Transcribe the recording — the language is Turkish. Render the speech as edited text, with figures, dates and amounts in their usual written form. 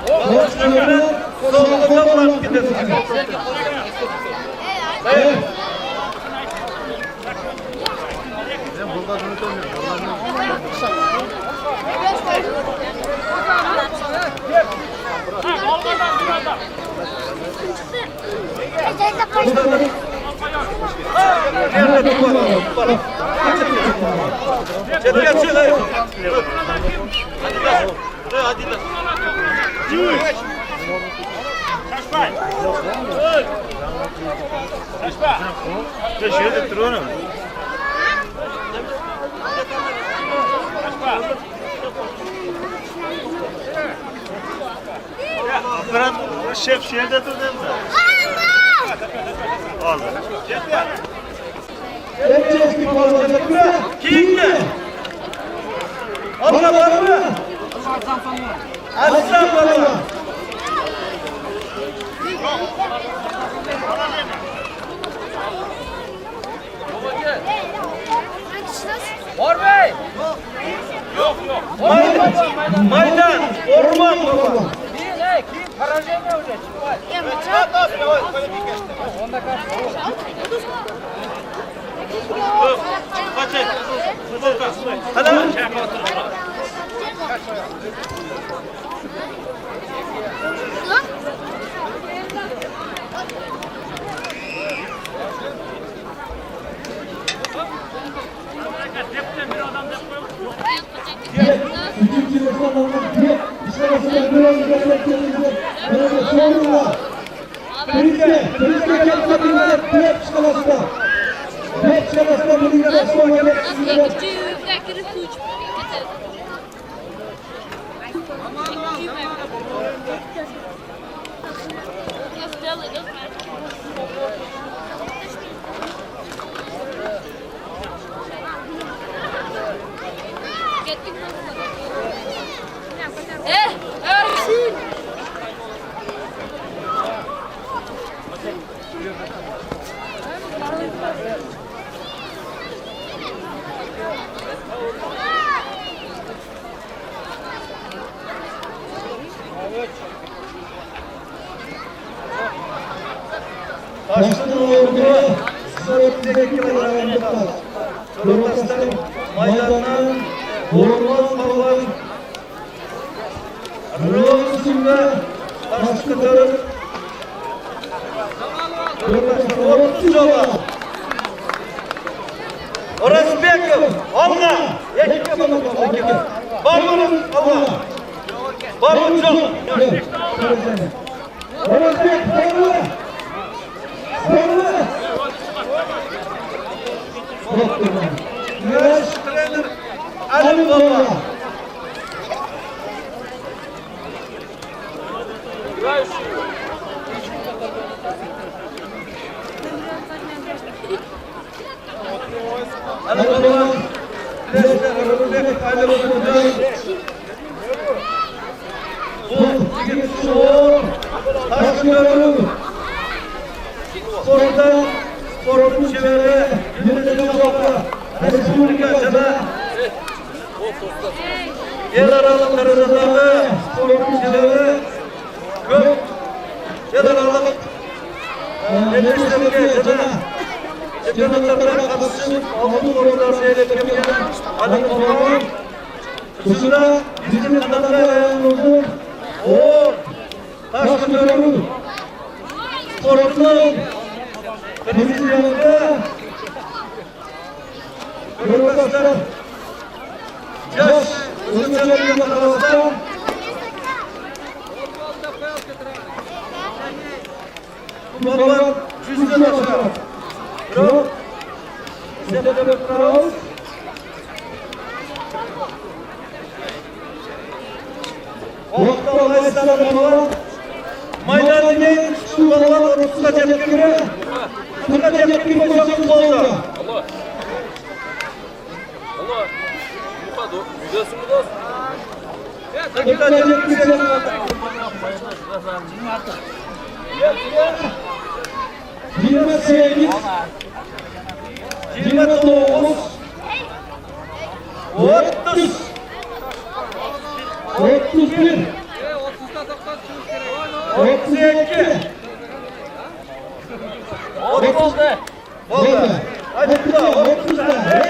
Başkanı solunda olan gidesin. Evet. Şef şehirde dur değil mi? Oldu. Kimdi? Allah var mı? Aslan var mı? Var Bey! Yok. Maydan, orman baba. Kim? Kararcaya ne olacak? Onda kaç? Hadi. Ersin! Taşlı orduya sürekli kılalarında Kırmızı'dan maydandan vurulmaz falan Rılı üstünde taşlıkların Kırmızı'dan 30 yola Orası bekliyor. Allah! Yekik yapalım. Barbarın Allah! Barbarın çok! Orası bekliyor. Güneş trener Ali Baba. Ali Baba. Ali Baba. Bu gibi soğuk. Taşlıyorum. Sporun çevre, yönetici olarak Respublika'da yer aralık arasında sporun çevre köp yer aralık Respublika'da çempiyonatlara katılsın altın oyunlar seyretmeye Ali Baba'nın dışında bizim kanalda ayağımızın o taşlıyorum sporunun Televizyonda Kırmızı'dan yaş ısıtlarının makalası Kumalar cüzden aşağı Yok Sebebe Kraus Orta Mayıs'tan olan Maydan'ın şu balon ortasına tepkimine Buna tepkimine çok oldu. Allah. Yukarıda. Güzelsin mi dost? Buna tepkimine Yirmi sekiz 29 30 31 30'da 90 32. Oldu. Oldu. Hadi 30'da.